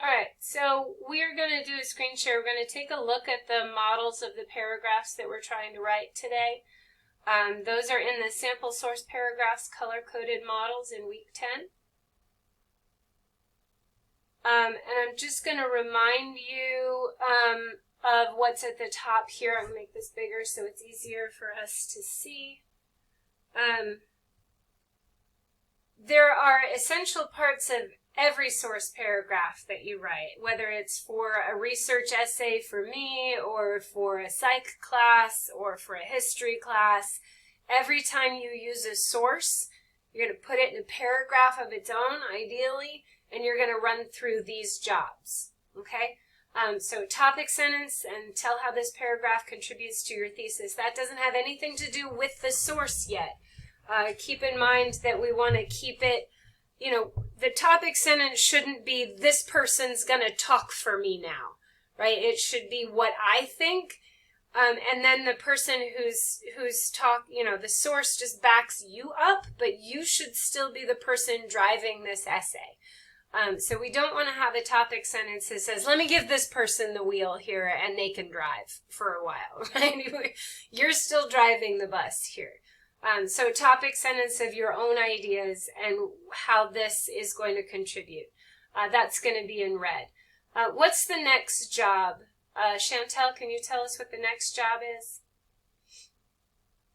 All right, so we're going to do a screen share. We're going to take a look at the models of the paragraphs that we're trying to write today. Those are in the sample source paragraphs color-coded models in week 10. And I'm just going to remind you of what's at the top here. I'm going to make this bigger so it's easier for us to see. There are essential parts of every source paragraph that you write, whether it's for a research essay for me or for a psych class or for a history class. Every time you use a source, you're going to put it in a paragraph of its own, ideally, and you're going to run through these jobs, okay? So topic sentence and tell how this paragraph contributes to your thesis. That doesn't have anything to do with the source yet. Keep in mind that we want to keep it, you know, the topic sentence shouldn't be this person's going to talk for me now, right? It should be what I think, and then the person who's talk, you know, the source just backs you up, but you should still be the person driving this essay. So we don't want to have a topic sentence that says, let me give this person the wheel here and they can drive for a while, right? You're still driving the bus here. So topic sentence of your own ideas and how this is going to contribute. That's going to be in red. What's the next job? Chantel, can you tell us what the next job is?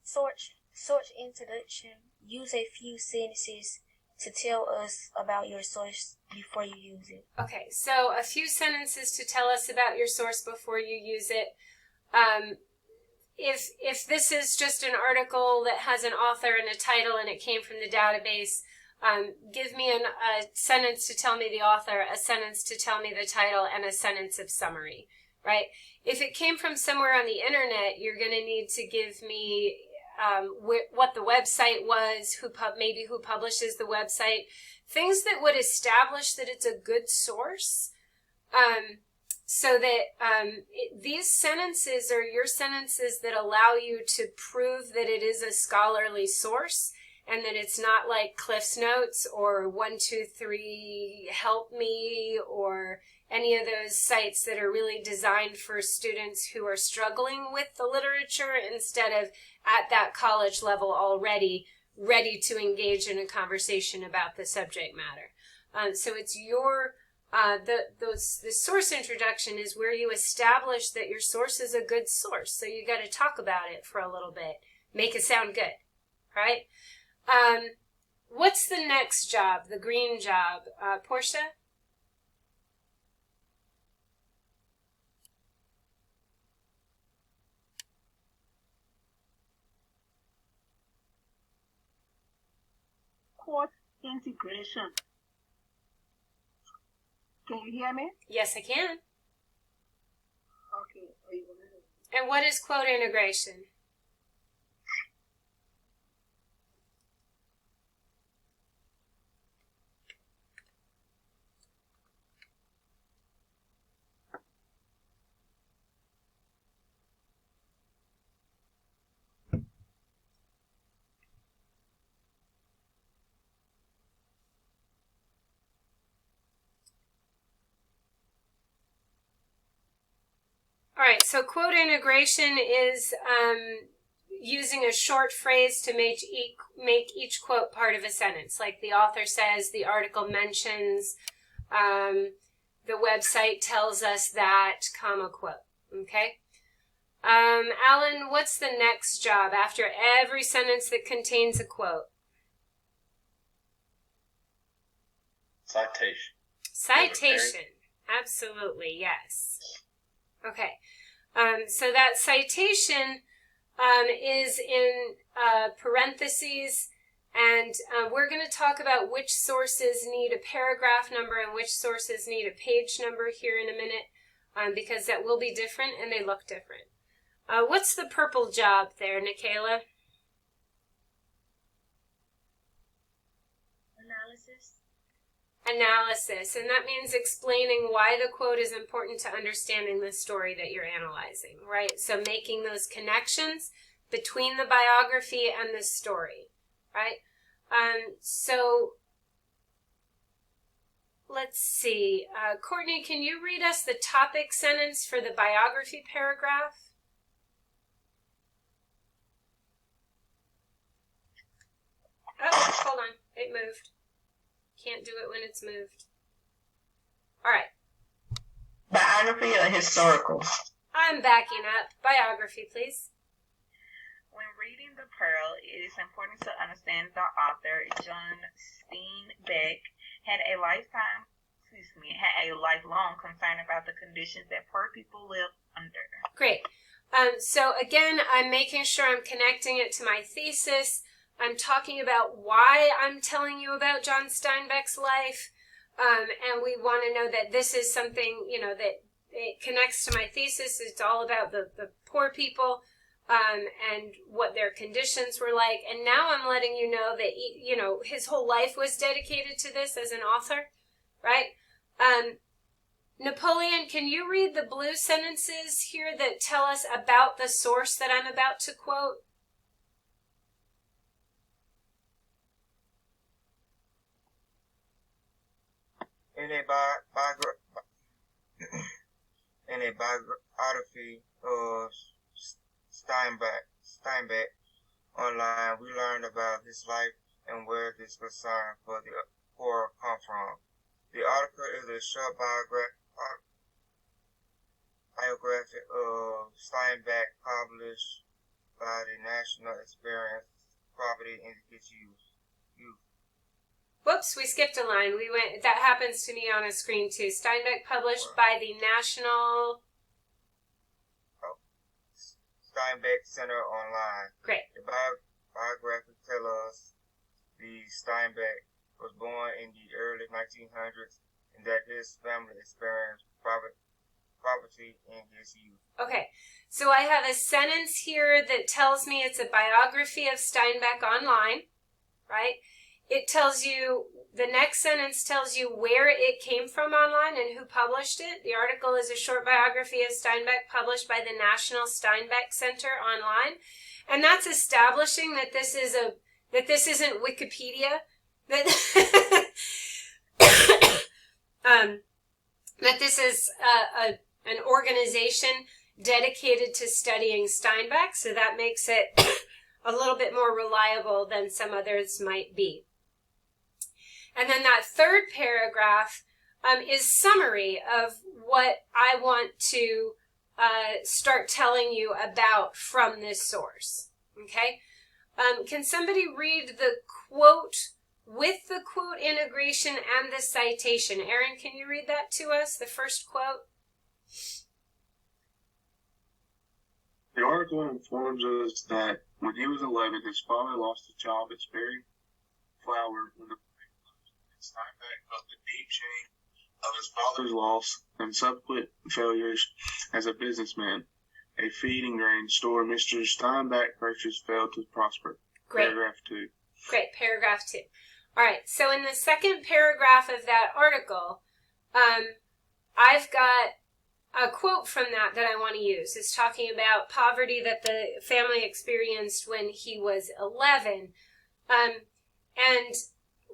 Source introduction. Use a few sentences to tell us about your source before you use it. Okay, so a few sentences to tell us about your source before you use it. If this is just an article that has an author and a title and it came from the database, give me a sentence to tell me the author, a sentence to tell me the title, and a sentence of summary, right? If it came from somewhere on the internet, you're going to need to give me what the website was, maybe who publishes the website, things that would establish that it's a good source. So that these sentences are your sentences that allow you to prove that it is a scholarly source and that it's not like Cliff's Notes or 123 Help Me or any of those sites that are really designed for students who are struggling with the literature instead of at that college level already ready to engage in a conversation about the subject matter. So it's your... the source introduction is where you establish that your source is a good source. So you got to talk about it for a little bit. Make it sound good, right? What's the next job, the green job? Portia? Quote integration. Can you hear me? Yes, I can. Okay. Are you gonna... And what is quote integration? All right, so quote integration is using a short phrase to make each quote part of a sentence. Like the author says, the article mentions, the website tells us that, comma, quote, okay? Alan, what's the next job after every sentence that contains a quote? Citation. Citation, absolutely, yes. Okay, so that citation is in parentheses, and we're going to talk about which sources need a paragraph number and which sources need a page number here in a minute, because that will be different and they look different. What's the purple job there, Nikayla? Analysis, and that means explaining why the quote is important to understanding the story that you're analyzing, right? So making those connections between the biography and the story, right? So let's see. Courtney, can you read us the topic sentence for the biography paragraph? Oh, hold on. It moved. Can't do it when it's moved. All right. Biography or historical? I'm backing up. Biography, please. When reading The Pearl, it is important to understand the author, John Steinbeck, had a lifelong concern about the conditions that poor people live under. Great. So again, I'm making sure I'm connecting it to my thesis. I'm talking about why I'm telling you about John Steinbeck's life. And we want to know that this is something, that it connects to my thesis. It's all about the poor people and what their conditions were like. And now I'm letting you know that, his whole life was dedicated to this as an author, right? Napoleon, can you read the blue sentences here that tell us about the source that I'm about to quote? In a biography of Steinbeck online, we learned about his life and where this concern for the poor come from. The article is a short biography of Steinbeck published by the National Experience Property Indicates Youth. Whoops, we skipped a line. That happens to me on a screen too. Steinbeck published by the National Steinbeck Center online. Great. The biography tells us the Steinbeck was born in the early 1900s and that his family experienced poverty in his youth. Okay, so I have a sentence here that tells me it's a biography of Steinbeck online, right? It tells you, the next sentence tells you where it came from online and who published it. The article is a short biography of Steinbeck published by the National Steinbeck Center online. And that's establishing that this isn't Wikipedia, that that this is an organization dedicated to studying Steinbeck, so that makes it a little bit more reliable than some others might be. And then that third paragraph is summary of what I want to start telling you about from this source. Okay? Can somebody read the quote with the quote integration and the citation? Aaron, can you read that to us, the first quote? The article informs us that when he was 11, his father lost a job at Sperry Flour when the Steinbeck felt the deep shame of his father's loss and subsequent failures as a businessman. A feed and grain store Mr. Steinbeck purchased failed to prosper. Great. Paragraph 2. Great, paragraph 2. All right, so in the second paragraph of that article, I've got a quote from that I want to use. It's talking about poverty that the family experienced when he was 11. And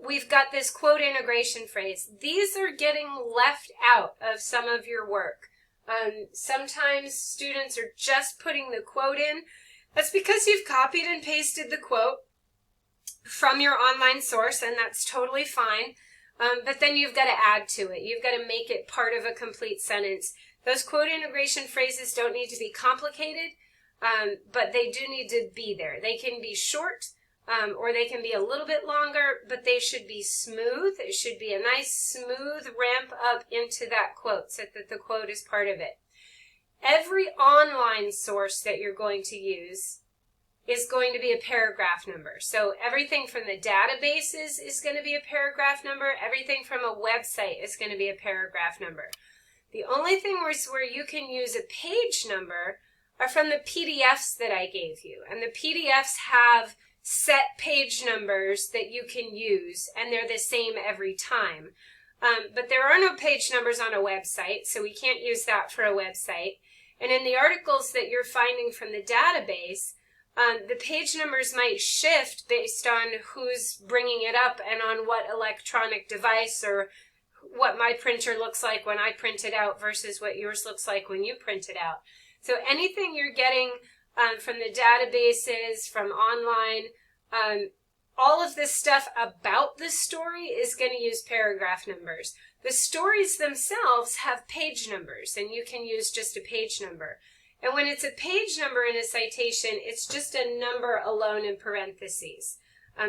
we've got this quote integration phrase. These are getting left out of some of your work. Sometimes students are just putting the quote in. That's because you've copied and pasted the quote from your online source, and that's totally fine. But then you've got to add to it. You've got to make it part of a complete sentence. Those quote integration phrases don't need to be complicated, but they do need to be there. They can be short, or they can be a little bit longer, but they should be smooth. It should be a nice smooth ramp up into that quote so that the quote is part of it. Every online source that you're going to use is going to be a paragraph number. So everything from the databases is going to be a paragraph number. Everything from a website is going to be a paragraph number. The only thing where you can use a page number are from the PDFs that I gave you. And the PDFs have set page numbers that you can use, and they're the same every time. But there are no page numbers on a website, so we can't use that for a website. And in the articles that you're finding from the database, the page numbers might shift based on who's bringing it up and on what electronic device or what my printer looks like when I print it out versus what yours looks like when you print it out. So anything you're getting from the databases, from online, all of this stuff about the story is going to use paragraph numbers. The stories themselves have page numbers, and you can use just a page number. And when it's a page number in a citation, it's just a number alone in parentheses.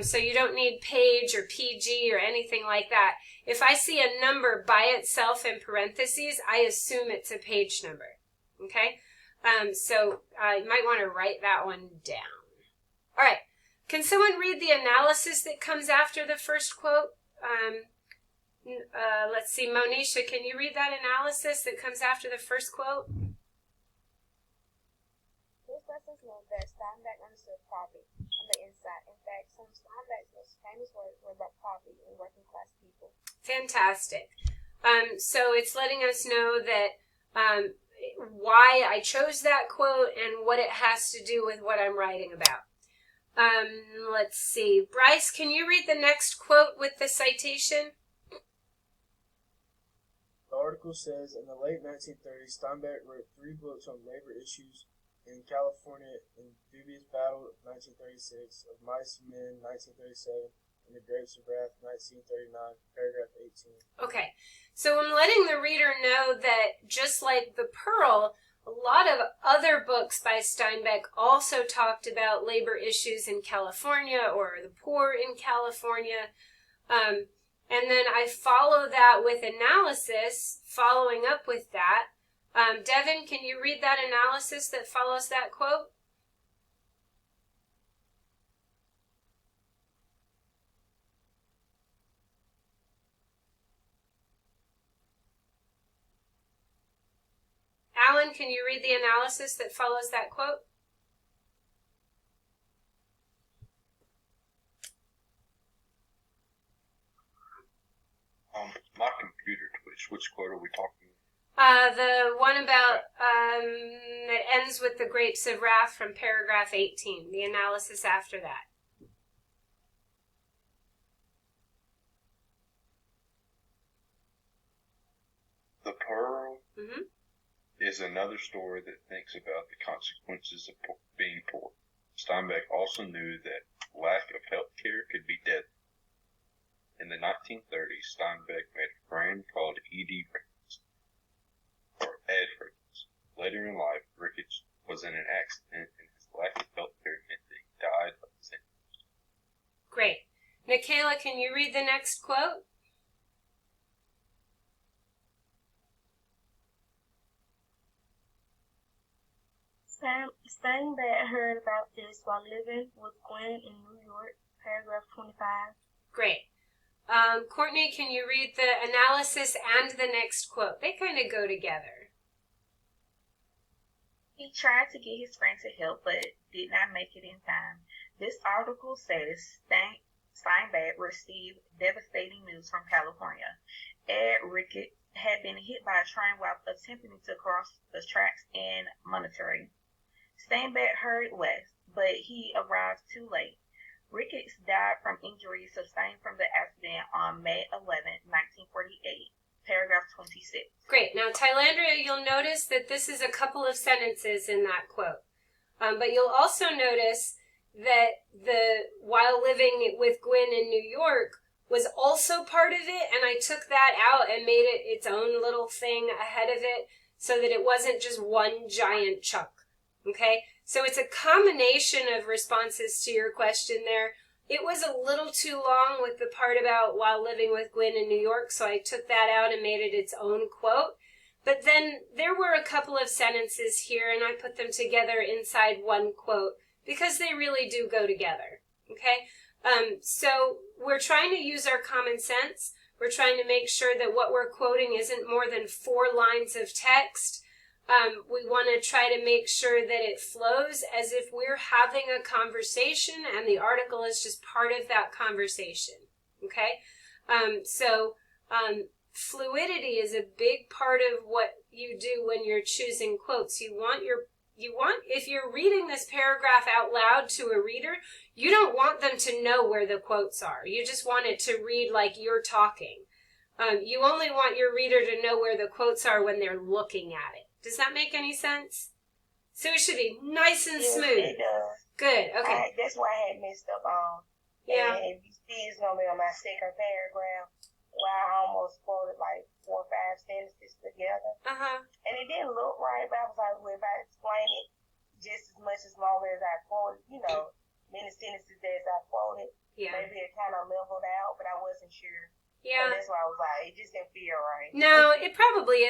So you don't need page or PG or anything like that. If I see a number by itself in parentheses, I assume it's a page number. Okay? So you might want to write that one down. All right. Can someone read the analysis that comes after the first quote? Let's see. Monisha, can you read that analysis that comes after the first quote? This lessons note that Steinbeck understood poverty on the inside. In fact, some of Steinbeck's most famous works were about poverty and working class people. Fantastic. So it's letting us know that why I chose that quote and what it has to do with what I'm writing about. Let's see. Bryce, can you read the next quote with the citation? The article says, in the late 1930s, Steinbeck wrote 3 books on labor issues in California: In Dubious Battle, 1936, Of Mice and Men, 1937, and The Grapes of Wrath, 1939, paragraph 18. Okay, so I'm letting the reader know that just like The Pearl, a lot of other books by Steinbeck also talked about labor issues in California or the poor in California. And then I follow that with analysis, following up with that. Devin, can you read that analysis that follows that quote? Alan, can you read the analysis that follows that quote? My computer twitched. Which quote are we talking about? The one about that ends with the grapes of wrath from paragraph 18, the analysis after that. The Pearl is another story that thinks about the consequences of being poor. Steinbeck also knew that lack of health care could be deadly. In the 1930s, Steinbeck met a friend called E.D. Ricketts, or Ed Ricketts. Later in life, Ricketts was in an accident, and his lack of health care meant that he died of his injuries. Great. Nikayla, can you read the next quote? Steinbeck heard about this while living with Gwen in New York, paragraph 25. Great. Courtney, can you read the analysis and the next quote? They kind of go together. He tried to get his friend to help, but did not make it in time. This article says Steinbeck received devastating news from California. Ed Ricketts had been hit by a train while attempting to cross the tracks in Monterey. Steinbeck hurried west, but he arrived too late. Ricketts died from injuries sustained from the accident on May 11, 1948, paragraph 26. Great. Now, Tylandria, you'll notice that this is a couple of sentences in that quote. But you'll also notice that the while living with Gwen in New York was also part of it, and I took that out and made it its own little thing ahead of it so that it wasn't just one giant chunk. Okay? So it's a combination of responses to your question there. It was a little too long with the part about while living with Gwen in New York, so I took that out and made it its own quote. But then there were a couple of sentences here, and I put them together inside one quote because they really do go together. Okay? So we're trying to use our common sense. We're trying to make sure that what we're quoting isn't more than 4 lines of text. We want to try to make sure that it flows as if we're having a conversation and the article is just part of that conversation. Okay? Fluidity is a big part of what you do when you're choosing quotes. You want, if you're reading this paragraph out loud to a reader, you don't want them to know where the quotes are. You just want it to read like you're talking. You only want your reader to know where the quotes are when they're looking at it. Does that make any sense? So it should be nice and smooth. It does. Good, okay. That's why I had messed up on. Yeah. And if you see, it's going to be on my second paragraph where I almost quoted like 4 or 5 sentences together. Uh-huh. And it didn't look right, but I was like, well, if I explain it just as much as long as I quoted, many sentences as I quoted, maybe it kind of leveled out, but I wasn't sure. Yeah. So that's why I was like, it just didn't feel right. No, it probably,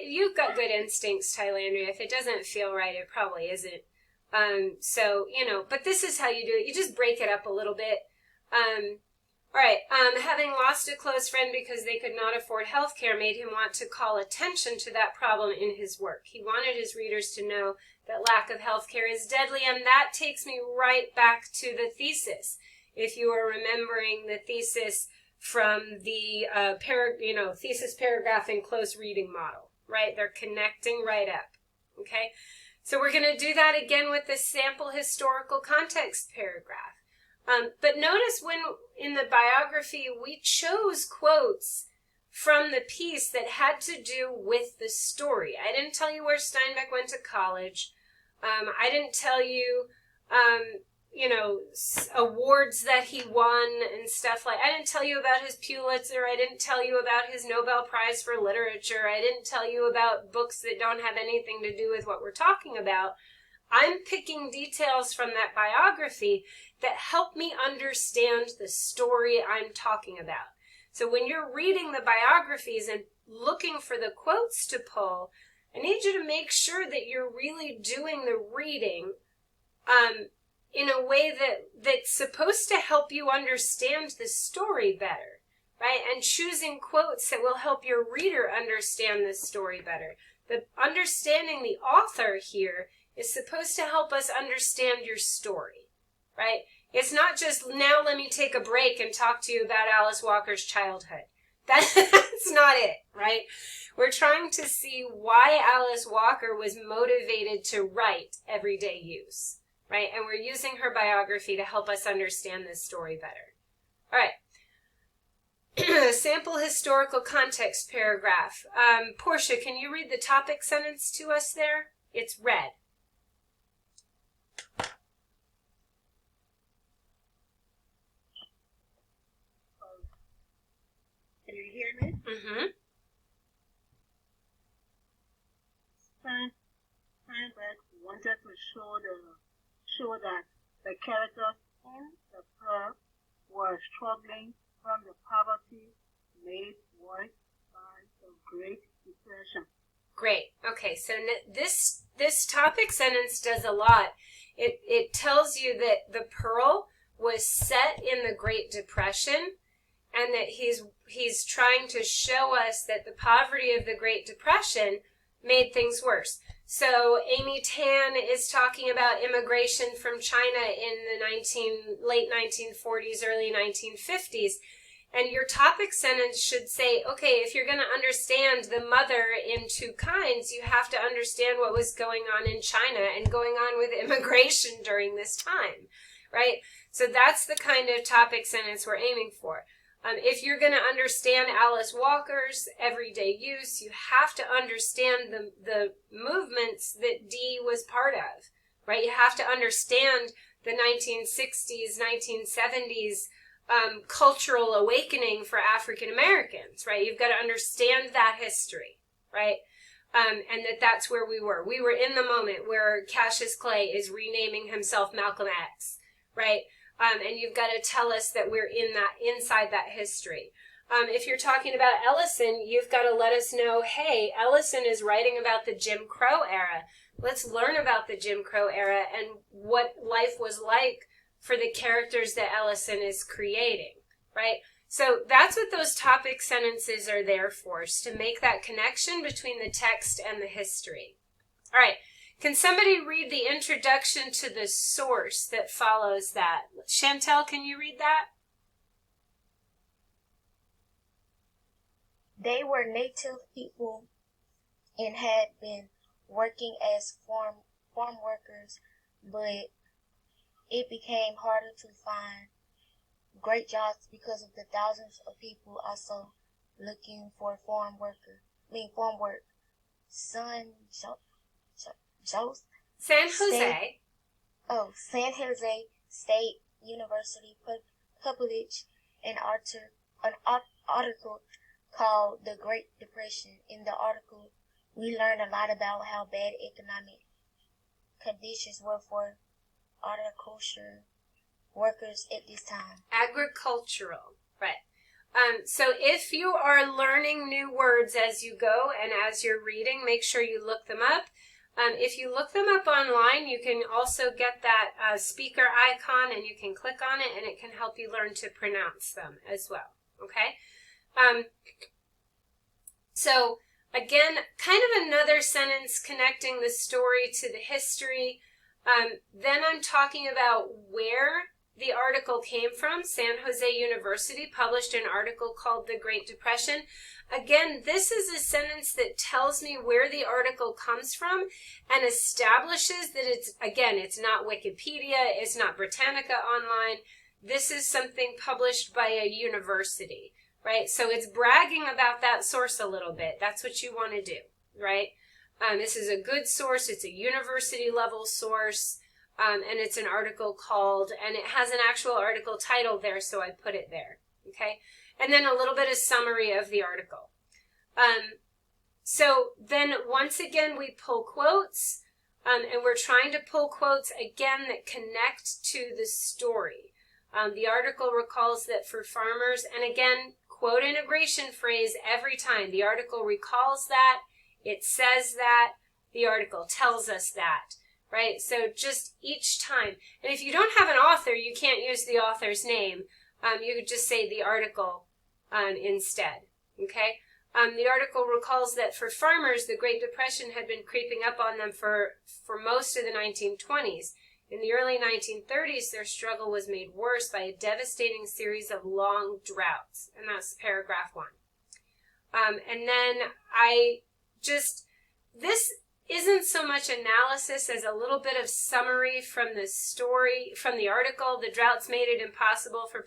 you've got good instincts, Tylandria. If it doesn't feel right, it probably isn't. But this is how you do it. You just break it up a little bit. All right. Having lost a close friend because they could not afford health care made him want to call attention to that problem in his work. He wanted his readers to know that lack of health care is deadly, and that takes me right back to the thesis. If you are remembering the thesis from the thesis paragraph and close reading model, right? They're connecting right up, okay? So we're going to do that again with the sample historical context paragraph. But notice when in the biography we chose quotes from the piece that had to do with the story. I didn't tell you where Steinbeck went to college. I didn't tell you awards that he won and stuff like. I didn't tell you about his Pulitzer. I didn't tell you about his Nobel Prize for Literature. I didn't tell you about books that don't have anything to do with what we're talking about. I'm picking details from that biography that help me understand the story I'm talking about. So when you're reading the biographies and looking for the quotes to pull, I need you to make sure that you're really doing the reading in a way that's supposed to help you understand the story better, right? And choosing quotes that will help your reader understand the story better. The understanding the author here is supposed to help us understand your story, right? It's not just, now let me take a break and talk to you about Alice Walker's childhood. That's not it, right? We're trying to see why Alice Walker was motivated to write everyday use, right? And we're using her biography to help us understand this story better. All right. Sample historical context paragraph. Portia, can you read the topic sentence to us there? It's red. Can you hear me? Mm-hmm. Steinbeck wanted to show that the characters in the play were struggling from the poverty made worse by the Great Depression. Great. Okay, so this topic sentence does a lot. It tells you that the Pearl was set in the Great Depression, and that he's trying to show us that the poverty of the Great Depression made things worse. So Amy Tan is talking about immigration from China in the late 1940s, early 1950s. And your topic sentence should say, okay, if you're going to understand the mother in Two Kinds, you have to understand what was going on in China and going on with immigration during this time, right? So that's the kind of topic sentence we're aiming for. If you're going to understand Alice Walker's everyday use, you have to understand the movements that Dee was part of, right? You have to understand the 1960s, 1970s cultural awakening for African Americans, right? You've got to understand that history, right? And that's where we were. We were in the moment where Cassius Clay is renaming himself Malcolm X, right? And you've got to tell us that we're inside that history. If you're talking about Ellison, you've got to let us know, hey, Ellison is writing about the Jim Crow era. Let's learn about the Jim Crow era and what life was like for the characters that Ellison is creating, right? So that's what those topic sentences are there for, is to make that connection between the text and the history. All right. Can somebody read the introduction to the source that follows that? Chantel, can you read that? They were native people and had been working as farm workers, but it became harder to find great jobs because of the thousands of people also looking for farm work. San Jose State University published an article called The Great Depression. In the article, we learn a lot about how bad economic conditions were for agriculture workers at this time. Agricultural, right. So if you are learning new words as you go and as you're reading, make sure you look them up. If you look them up online, you can also get that speaker icon and you can click on it and it can help you learn to pronounce them as well, okay? So again, kind of another sentence connecting the story to the history. Then I'm talking about where the article came from. San Jose University published an article called The Great Depression. Again, this is a sentence that tells me where the article comes from and establishes that it's not Wikipedia, it's not Britannica Online. This is something published by a university, right? So it's bragging about that source a little bit. That's what you want to do, right? This is a good source. It's a university level source. And it's an article called, and it has an actual article title there, so I put it there, okay? And then a little bit of summary of the article. So then once again, we pull quotes, and we're trying to pull quotes again that connect to the story. The article recalls that for farmers, and again, quote integration phrase every time. The article recalls that, it says that, the article tells us that. Right? So just each time. And if you don't have an author, you can't use the author's name. You could just say the article instead. Okay? The article recalls that for farmers, the Great Depression had been creeping up on them for most of the 1920s. In the early 1930s, their struggle was made worse by a devastating series of long droughts. And that's paragraph 1. And then this isn't so much analysis as a little bit of summary from the story, from the article. The droughts made it impossible for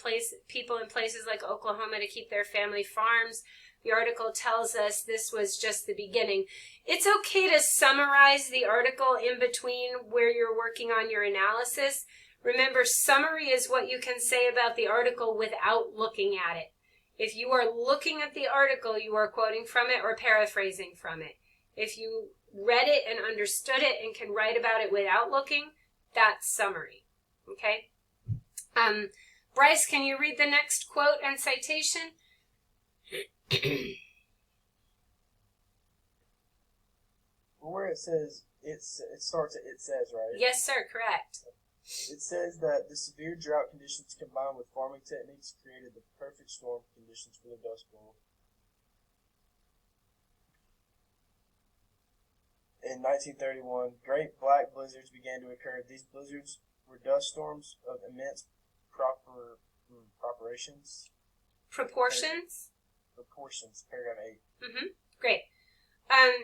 people in places like Oklahoma to keep their family farms. The article tells us this was just the beginning. It's okay to summarize the article in between where you're working on your analysis. Remember, summary is what you can say about the article without looking at it. If you are looking at the article, you are quoting from it or paraphrasing from it. If you read it and understood it and can write about it without looking, that's summary, okay? Bryce, can you read the next quote and citation? Where it says, it starts at "it says," right? Yes, sir, correct. It says that the severe drought conditions combined with farming techniques created the perfect storm conditions for the Dust Bowl. In 1931, great black blizzards began to occur. These blizzards were dust storms of immense proportions. Proportions, paragraph 8. Mm-hmm. Great.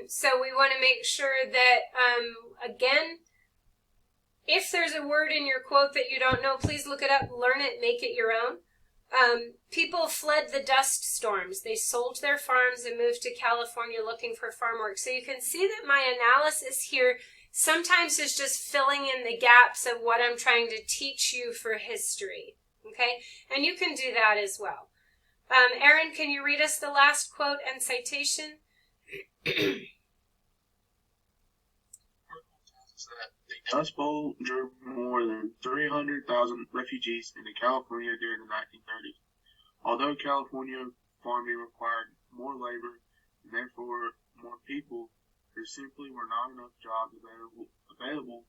So we want to make sure that, again, if there's a word in your quote that you don't know, please look it up, learn it, make it your own. People fled the dust storms. They sold their farms and moved to California looking for farm work. So you can see that my analysis here sometimes is just filling in the gaps of what I'm trying to teach you for history. Okay? And you can do that as well. Aaron, can you read us the last quote and citation? The Dust Bowl drew more than 300,000 refugees into California during the 1930s. Although California farming required more labor and therefore more people, there simply were not enough jobs available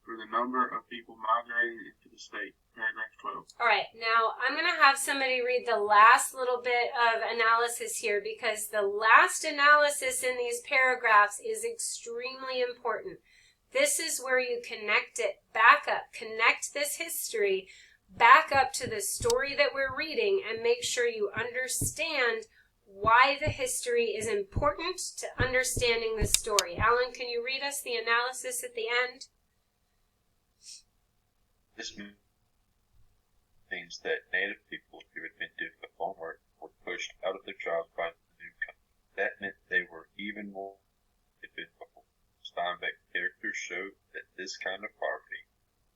for the number of people migrating into the state. Paragraph 12. All right, now I'm going to have somebody read the last little bit of analysis here because the last analysis in these paragraphs is extremely important. This is where you connect it back up, connect this history back up to the story that we're reading and make sure you understand why the history is important to understanding the story. Alan, can you read us the analysis at the end? This means that native people who had been doing the farm work for pushed out of their jobs by the new company. That meant they were even more than before. Steinbeck characters showed that this kind of poverty,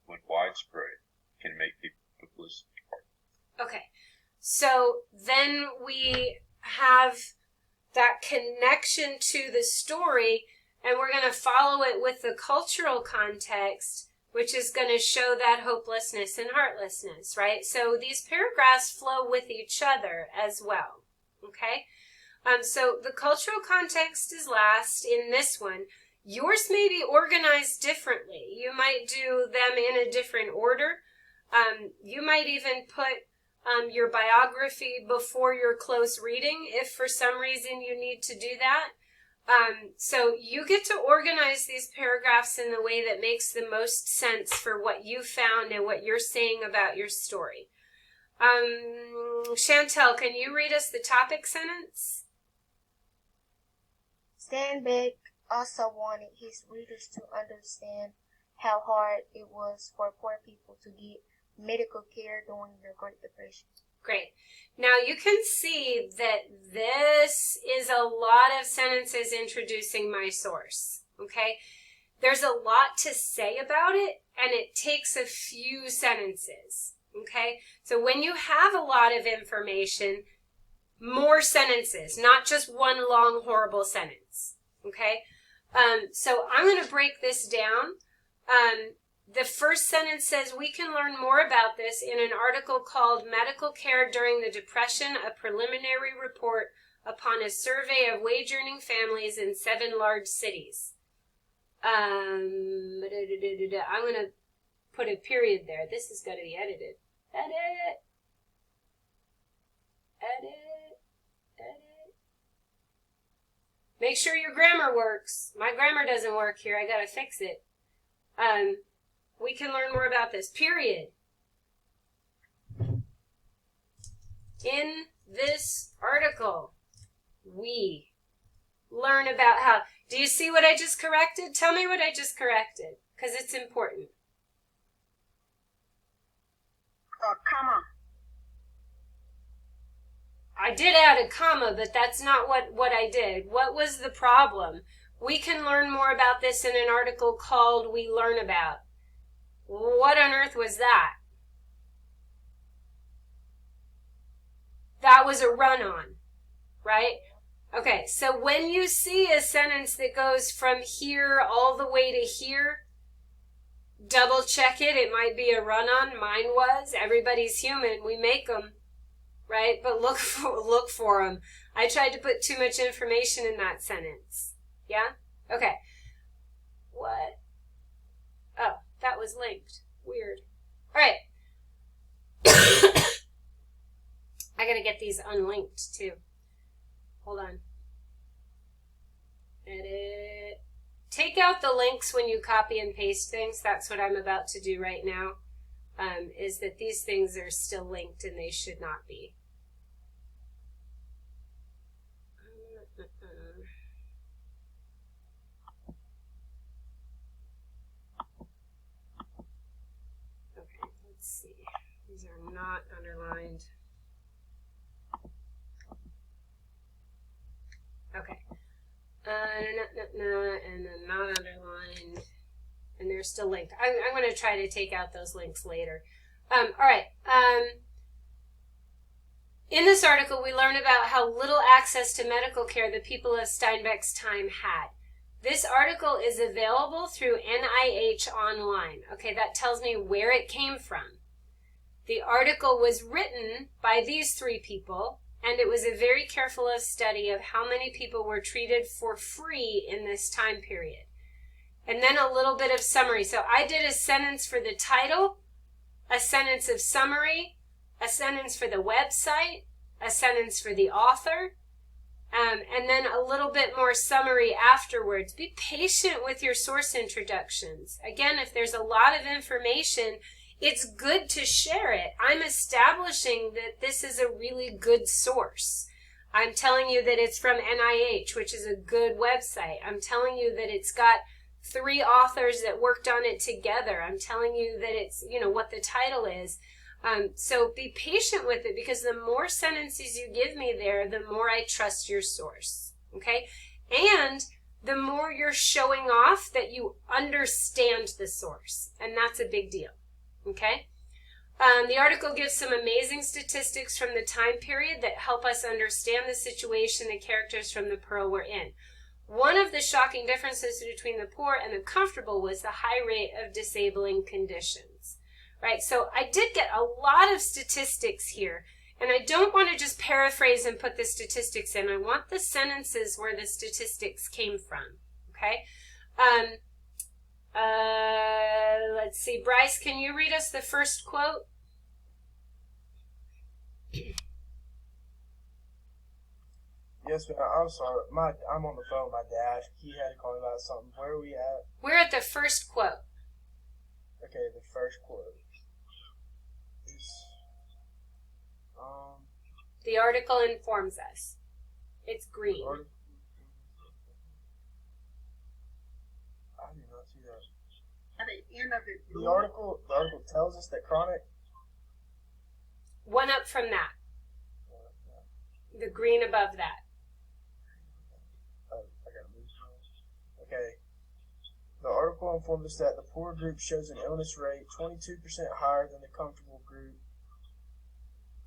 when widespread, can make people hopeless. Okay, so then we have that connection to the story, and we're going to follow it with the cultural context, which is going to show that hopelessness and heartlessness, right? So these paragraphs flow with each other as well, okay? So the cultural context is last in this one. Yours may be organized differently. You might do them in a different order. You might even put your biography before your close reading if for some reason you need to do that. So you get to organize these paragraphs in the way that makes the most sense for what you found and what you're saying about your story. Chantel, can you read us the topic sentence? Steinbeck also wanted his readers to understand how hard it was for poor people to get medical care during the Great Depression. Great. Now you can see that this is a lot of sentences introducing my source, okay? There's a lot to say about it, and it takes a few sentences, okay? So when you have a lot of information, more sentences, not just one long, horrible sentence, okay? So I'm going to break this down. The first sentence says, we can learn more about this in an article called Medical Care During the Depression, a Preliminary Report upon a Survey of Wage-Earning Families in 7 Large Cities. I'm going to put a period there. This is going to be edited. Edit. Make sure your grammar works. My grammar doesn't work here. I got to fix it. We can learn more about this. Period. In this article, we learn about how... Do you see what I just corrected? Tell me what I just corrected, because it's important. Comma. I did add a comma, but that's not what I did. What was the problem? We can learn more about this in an article called We Learn About. What on earth was that? That was a run-on, right? Okay, so when you see a sentence that goes from here all the way to here, double check it. It might be a run-on. Mine was. Everybody's human. We make them, right? But look for them. I tried to put too much information in that sentence. Yeah? Okay. What? Oh, that was linked. Weird. All right. I gotta get these unlinked too. Hold on. Edit. Take out the links when you copy and paste things. That's what I'm about to do right now. Is that these things are still linked and they should not be. Okay, let's see. These are not underlined. Okay. And then not underlined. And they're still linked. I'm going to try to take out those links later. All right. In this article, we learn about how little access to medical care the people of Steinbeck's time had. This article is available through NIH online. Okay, that tells me where it came from. The article was written by these 3 people, and it was a very careful study of how many people were treated for free in this time period. And then a little bit of summary. So I did a sentence for the title, a sentence of summary, a sentence for the website, a sentence for the author, and then a little bit more summary afterwards. Be patient with your source introductions. Again, if there's a lot of information, it's good to share it. I'm establishing that this is a really good source. I'm telling you that it's from NIH, which is a good website. I'm telling you that it's got 3 authors that worked on it together. I'm telling you that it's, what the title is. So be patient with it, because the more sentences you give me there, the more I trust your source, okay? And the more you're showing off that you understand the source, and that's a big deal, okay? The article gives some amazing statistics from the time period that help us understand the situation the characters from the Pearl were in. One of the shocking differences between the poor and the comfortable was the high rate of disabling conditions, right? So I did get a lot of statistics here, and I don't want to just paraphrase and put the statistics in. I want the sentences where the statistics came from, okay? Let's see. Bryce, can you read us the first quote? Yes, ma'am. I'm sorry. I'm on the phone with my dad. He had to call me about something. Where are we at? We're at the first quote. Okay, the first quote is, the article informs us. It's green. I did not see that. At the end of it, The article tells us that chronic. One up from that. The green above that. I gotta move. Okay. The article informs us that the poor group shows an illness rate 22% higher than the comfortable group,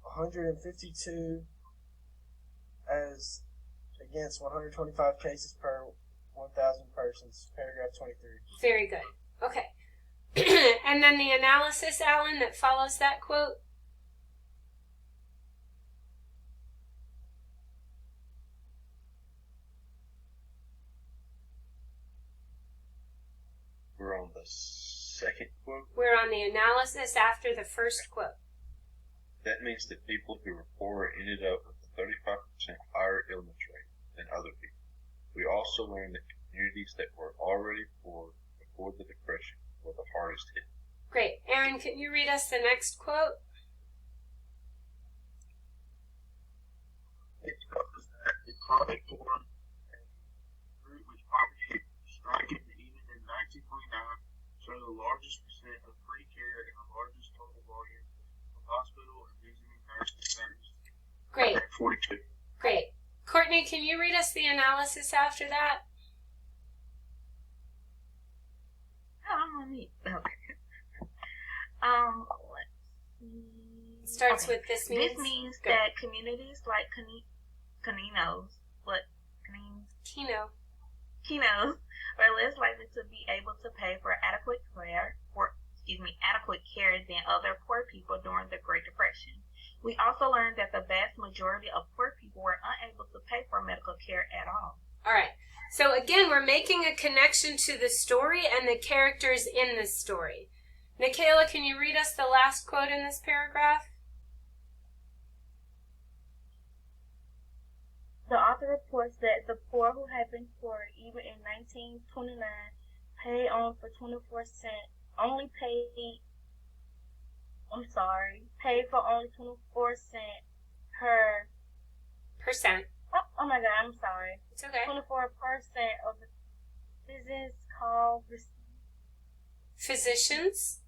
152 as against 125 cases per 1,000 persons, paragraph 23. Very good. Okay. And then the analysis, Alan, that follows that quote. We're on the second quote. We're on the analysis after the first quote. That means that people who were poor ended up with a 35% higher illness rate than other people. We also learned that communities that were already poor before the Depression were the hardest hit. Great. Aaron, can you read us the next quote? It covers that the chronic poor group with poverty striking even in 1929 show the largest percent of free care and the largest total volume of hospital and visiting nursing centers. Great. 42. Great. Courtney, can you read us the analysis after that? Oh, I'm on mute. Okay. Let's see. Starts with this means. This means Good. that communities like Kinos are less likely to be able to pay for adequate care than other poor people during the Great Depression. We also learned that the vast majority of poor people were unable to pay for medical care at all. All right. So again, we're making a connection to the story and the characters in this story. Michaela, can you read us the last quote in this paragraph? The author reports that the poor who had been poor even in 1929 paid on for 24 cents, paid for only 24 cents per Percent. Oh my God, I'm sorry. It's okay. 24% of the physicians called Physicians.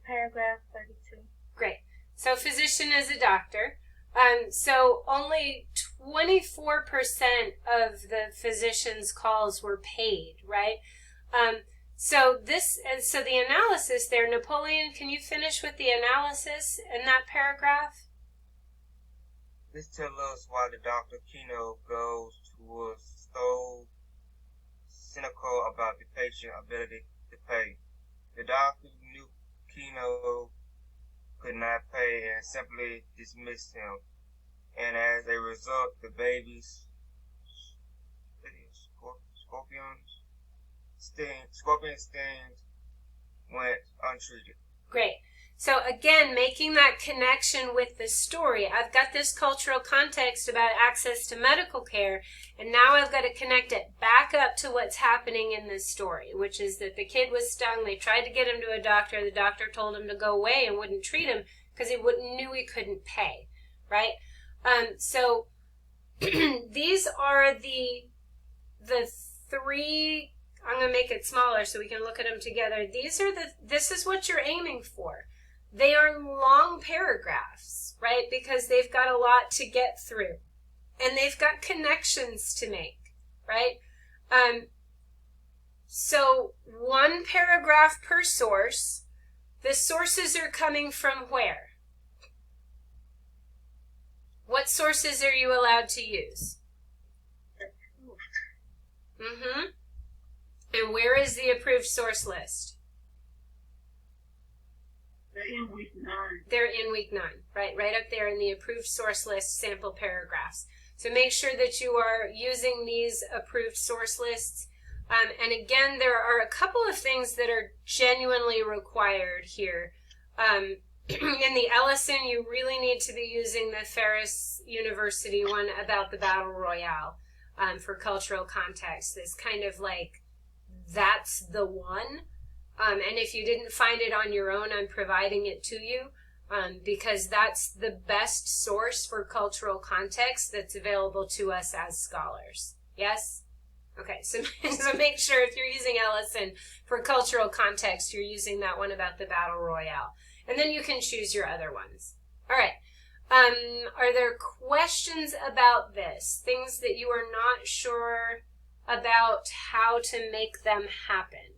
Paragraph 32. Great. So physician is a doctor. So only 24% of the physician's calls were paid, right? So the analysis there, Napoleon, can you finish with the analysis in that paragraph? This tells us why the Dr. Kino was so cynical about the patient's ability to pay. The doctor knew Kino could not pay and simply dismissed him. And as a result, the baby's scorpion stings went untreated. Great. So again, making that connection with the story. I've got this cultural context about access to medical care, and now I've got to connect it back up to what's happening in this story, which is that the kid was stung. They tried to get him to a doctor. The doctor told him to go away and wouldn't treat him because he knew he couldn't pay, right? So these are the three I'm going to make it smaller so we can look at them together. This is what you're aiming for. They are long paragraphs, right? Because they've got a lot to get through. And they've got connections to make, right? So 1 paragraph per source. The sources are coming from where? What sources are you allowed to use? Mm-hmm. And where is the approved source list? They're in week 9. They're in week 9, right? Right up there in the approved source list sample paragraphs. So make sure that you are using these approved source lists. And again, there are a couple of things that are genuinely required here. In the Ellison, you really need to be using the Ferris University one about the Battle Royale for cultural context. It's kind of like, that's the one. And if you didn't find it on your own, I'm providing it to you because that's the best source for cultural context that's available to us as scholars. Yes? Okay, so make sure if you're using Ellison for cultural context, you're using that one about the Battle Royale. And then you can choose your other ones. All right. Are there questions about this? Things that you are not sure about how to make them happen?